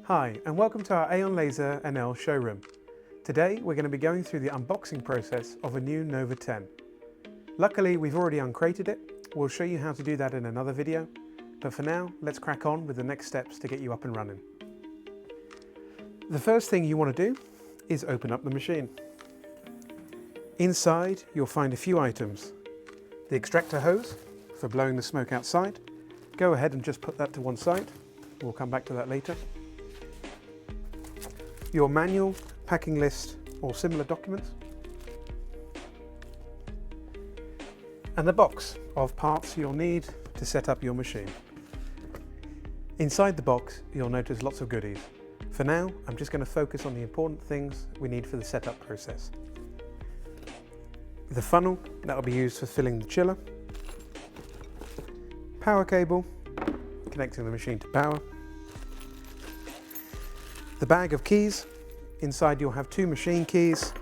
Hi, and welcome to our AEON Laser NL showroom. Today we're going to be going through the unboxing process of a new Nova 10. Luckily we've already uncrated it. We'll show you how to do that in another video, but for now let's crack on with the next steps to get you up and running. The first thing you want to do is open up the machine. Inside you'll find a few items. The extractor hose for blowing the smoke outside. Go ahead and just put that to one side. We'll come back to that later. Your manual, packing list or similar documents. And the box of parts you'll need to set up your machine. Inside the box you'll notice lots of goodies. For now I'm just going to focus on the important things we need for the setup process. The funnel that will be used for filling the chiller. Power cable connecting the machine to power. The bag of keys. Inside you'll have two machine keys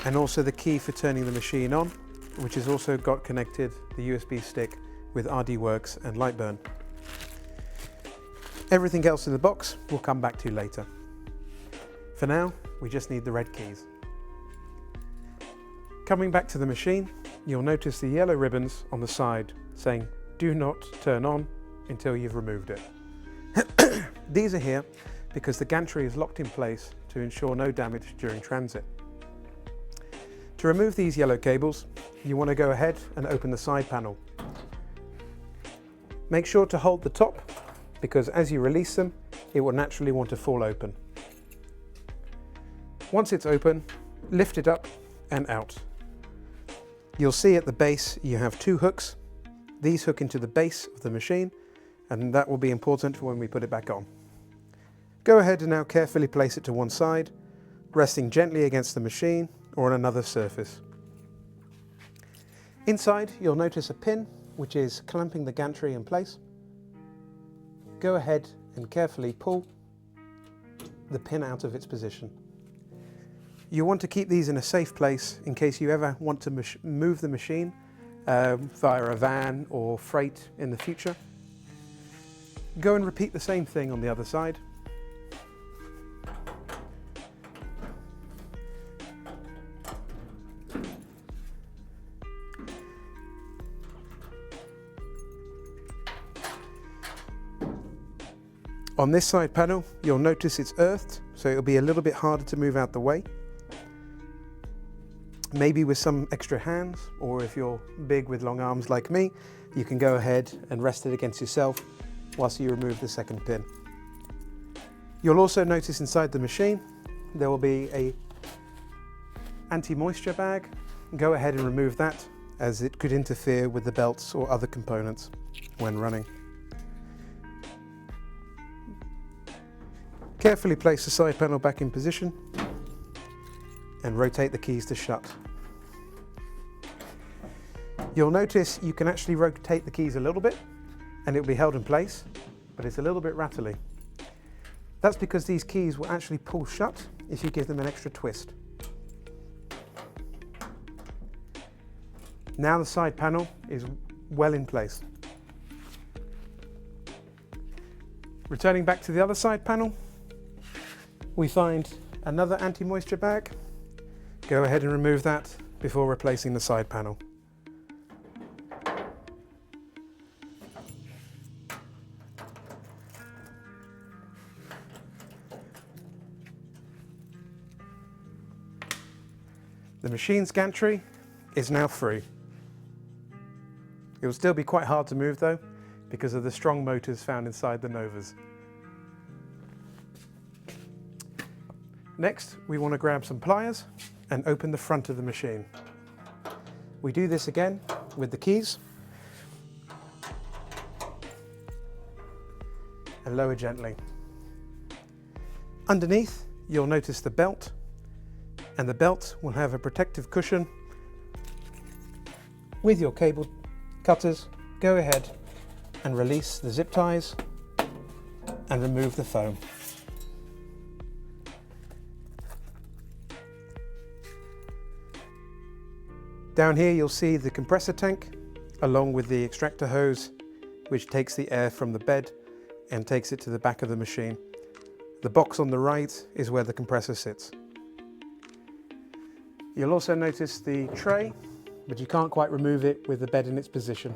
and also the key for turning the machine on, which has also got connected the USB stick with RDWorks and Lightburn. Everything else in the box we'll come back to later. For now, we just need the red keys. Coming back to the machine, you'll notice the yellow ribbons on the side saying "Do not turn on until you've removed it." These are here because the gantry is locked in place to ensure no damage during transit. To remove these yellow cables, you want to go ahead and open the side panel. Make sure to hold the top because as you release them, it will naturally want to fall open. Once it's open, lift it up and out. You'll see at the base you have two hooks. These hook into the base of the machine, and that will be important for when we put it back on. Go ahead and now carefully place it to one side, resting gently against the machine or on another surface. Inside you'll notice a pin which is clamping the gantry in place. Go ahead and carefully pull the pin out of its position. You want to keep these in a safe place in case you ever want to move the machine via a van or freight in the future. Go and repeat the same thing on the other side. On this side panel, you'll notice it's earthed, so it'll be a little bit harder to move out the way. Maybe with some extra hands, or if you're big with long arms like me, you can go ahead and rest it against yourself whilst you remove the second pin. You'll also notice inside the machine, there will be a anti-moisture bag. Go ahead and remove that as it could interfere with the belts or other components when running. Carefully place the side panel back in position and rotate the keys to shut. You'll notice you can actually rotate the keys a little bit and it will be held in place, but it's a little bit rattly. That's because these keys will actually pull shut if you give them an extra twist. Now the side panel is well in place. Returning back to the other side panel, we find another anti-moisture bag. Go ahead and remove that before replacing the side panel. The machine's gantry is now free. It will still be quite hard to move though, because of the strong motors found inside the Novas. Next, we want to grab some pliers and open the front of the machine. We do this again with the keys and lower gently. Underneath, you'll notice the belt, and the belt will have a protective cushion. With your cable cutters, go ahead and release the zip ties and remove the foam. Down here you'll see the compressor tank along with the extractor hose which takes the air from the bed and takes it to the back of the machine. The box on the right is where the compressor sits. You'll also notice the tray, but you can't quite remove it with the bed in its position.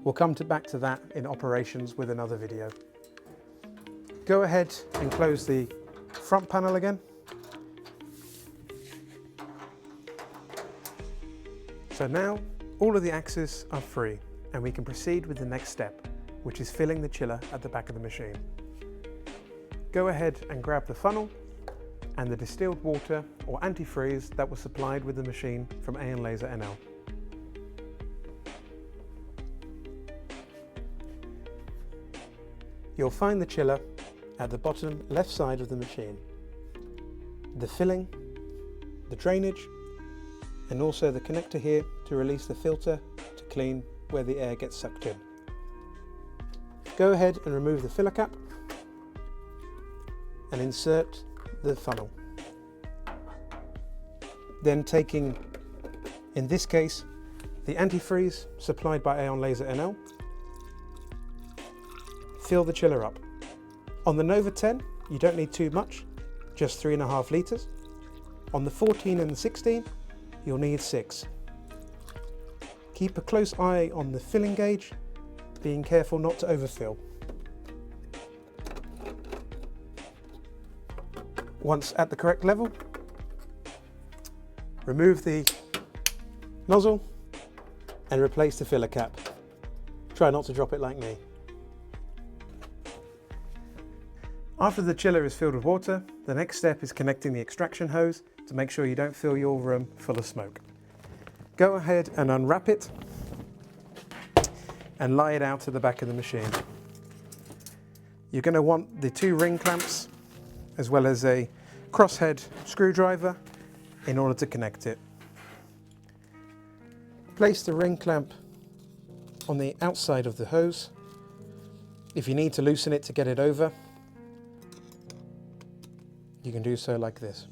We'll come back to that in operations with another video. Go ahead and close the front panel again. So now all of the axes are free and we can proceed with the next step, which is filling the chiller at the back of the machine. Go ahead and grab the funnel and the distilled water or antifreeze that was supplied with the machine from AEON Laser NL. You'll find the chiller at the bottom left side of the machine. The filling, the drainage, and also the connector here to release the filter to clean where the air gets sucked in. Go ahead and remove the filler cap and insert the funnel. Then taking, in this case, the antifreeze supplied by AEON Laser NL, fill the chiller up. On the Nova 10, you don't need too much, just 3.5 litres. On the 14 and the 16, you'll need 6. Keep a close eye on the filling gauge, being careful not to overfill. Once at the correct level, remove the nozzle and replace the filler cap. Try not to drop it like me. After the chiller is filled with water, the next step is connecting the extraction hose to make sure you don't fill your room full of smoke. Go ahead and unwrap it and lie it out to the back of the machine. You're going to want the 2 ring clamps as well as a crosshead screwdriver in order to connect it. Place the ring clamp on the outside of the hose. If you need to loosen it to get it over, you can do so like this.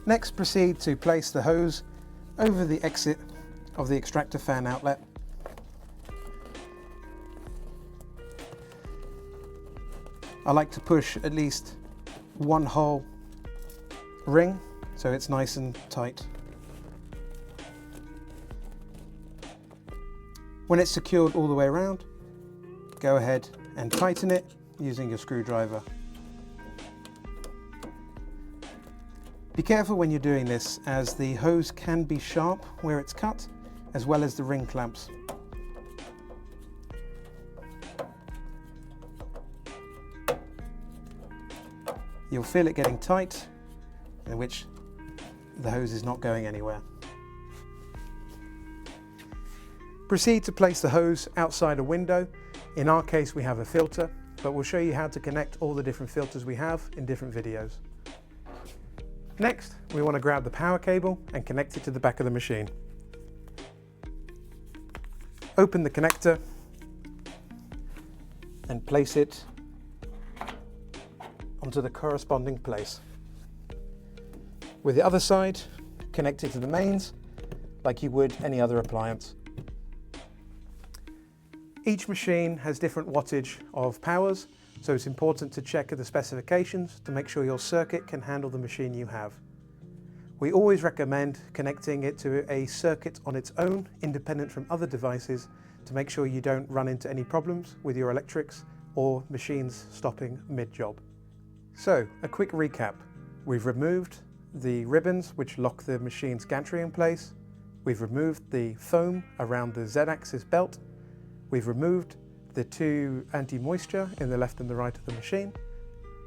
Next, proceed to place the hose over the exit of the extractor fan outlet. I like to push at least 1 whole ring so it's nice and tight. When it's secured all the way around, go ahead and tighten it using your screwdriver. Be careful when you're doing this, as the hose can be sharp where it's cut, as well as the ring clamps. You'll feel it getting tight, in which the hose is not going anywhere. Proceed to place the hose outside a window. In our case, we have a filter, but we'll show you how to connect all the different filters we have in different videos. Next, we want to grab the power cable and connect it to the back of the machine. Open the connector and place it onto the corresponding place. With the other side, connect it to the mains like you would any other appliance. Each machine has different wattage of powers, so it's important to check the specifications to make sure your circuit can handle the machine you have. We always recommend connecting it to a circuit on its own, independent from other devices, to make sure you don't run into any problems with your electrics or machines stopping mid-job. So, a quick recap. We've removed the ribbons which lock the machine's gantry in place. We've removed the foam around the Z-axis belt. We've removed the 2 anti-moisture in the left and the right of the machine.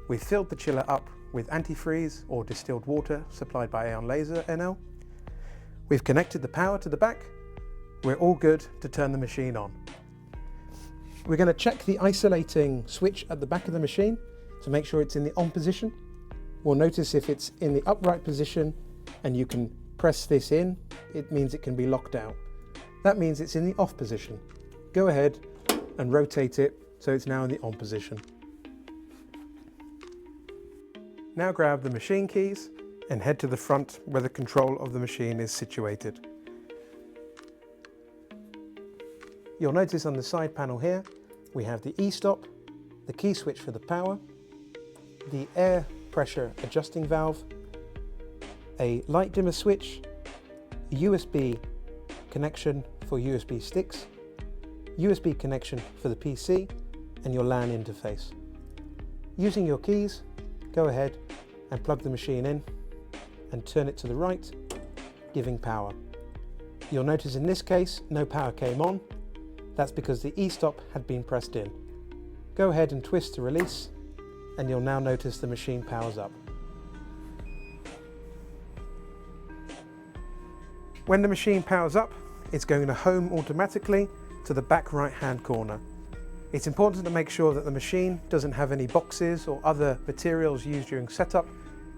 We've filled the chiller up with antifreeze or distilled water supplied by AEON Laser NL. We've connected the power to the back. We're all good to turn the machine on. We're going to check the isolating switch at the back of the machine to make sure it's in the on position. We'll notice if it's in the upright position and you can press this in, it means it can be locked out. That means it's in the off position. Go ahead and rotate it so it's now in the on position. Now grab the machine keys and head to the front where the control of the machine is situated. You'll notice on the side panel here we have the e-stop, the key switch for the power, the air pressure adjusting valve, a light dimmer switch, a USB connection for USB sticks, USB connection for the PC, and your LAN interface. Using your keys, go ahead and plug the machine in and turn it to the right, giving power. You'll notice in this case no power came on. That's because the e-stop had been pressed in. Go ahead and twist to release, and you'll now notice the machine powers up. When the machine powers up, it's going to home automatically to the back right hand corner. It's important to make sure that the machine doesn't have any boxes or other materials used during setup,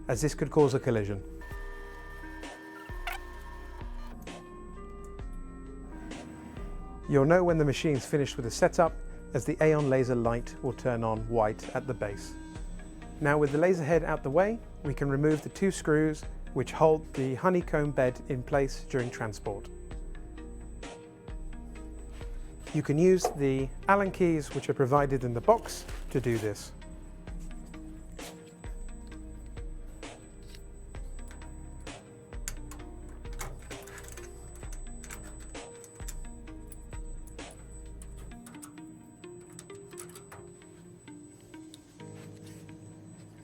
as this could cause a collision. You'll know when the machine's finished with the setup, as the AEON laser light will turn on white at the base. Now, with the laser head out the way, we can remove the 2 screws which hold the honeycomb bed in place during transport. You can use the Allen keys which are provided in the box to do this.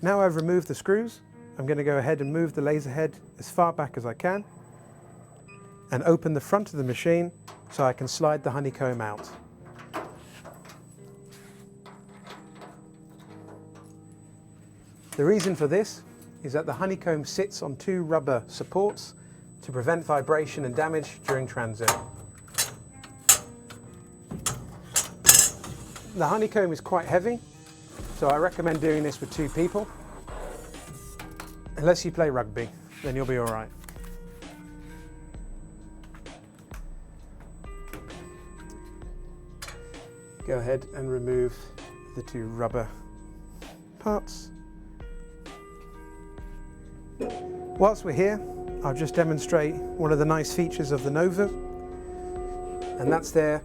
Now I've removed the screws, I'm going to go ahead and move the laser head as far back as I can and open the front of the machine so I can slide the honeycomb out. The reason for this is that the honeycomb sits on 2 rubber supports to prevent vibration and damage during transit. The honeycomb is quite heavy, so I recommend doing this with 2 people. Unless you play rugby, then you'll be all right. Go ahead and remove the 2 rubber parts. Whilst we're here, I'll just demonstrate one of the nice features of the Nova, and that's their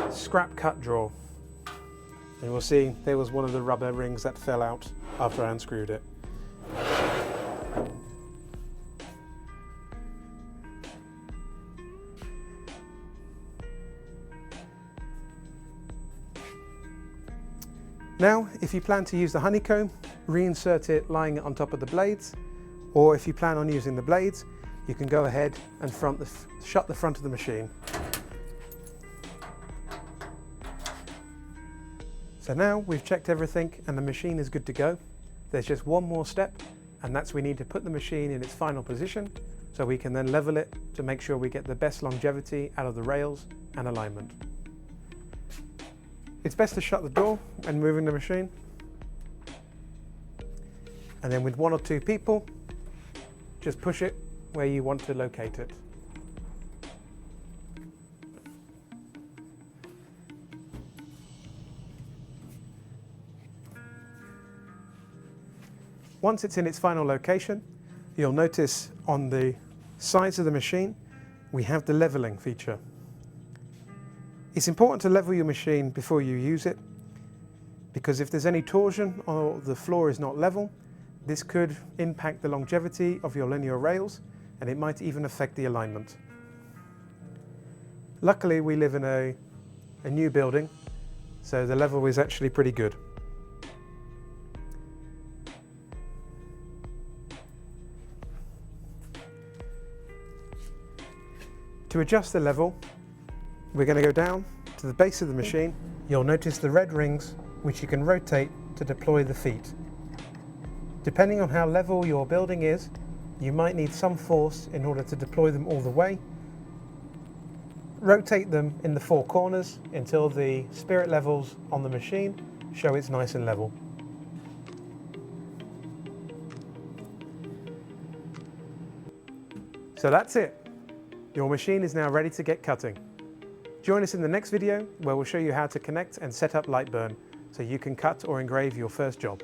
scrap cut drawer. And we'll see there was one of the rubber rings that fell out after I unscrewed it. Now, if you plan to use the honeycomb, reinsert it lying on top of the blades, or if you plan on using the blades, you can go ahead and shut the front of the machine. So now we've checked everything and the machine is good to go. There's just one more step, and that's we need to put the machine in its final position so we can then level it to make sure we get the best longevity out of the rails and alignment. It's best to shut the door when moving the machine, and then with 1 or 2 people, just push it where you want to locate it. Once it's in its final location, you'll notice on the sides of the machine we have the leveling feature. It's important to level your machine before you use it, because if there's any torsion or the floor is not level, this could impact the longevity of your linear rails, and it might even affect the alignment. Luckily, we live in a new building, so the level is actually pretty good. To adjust the level, we're going to go down to the base of the machine. You'll notice the red rings which you can rotate to deploy the feet. Depending on how level your building is, you might need some force in order to deploy them all the way. Rotate them in the 4 corners until the spirit levels on the machine show it's nice and level. So that's it. Your machine is now ready to get cutting. Join us in the next video where we'll show you how to connect and set up Lightburn so you can cut or engrave your first job.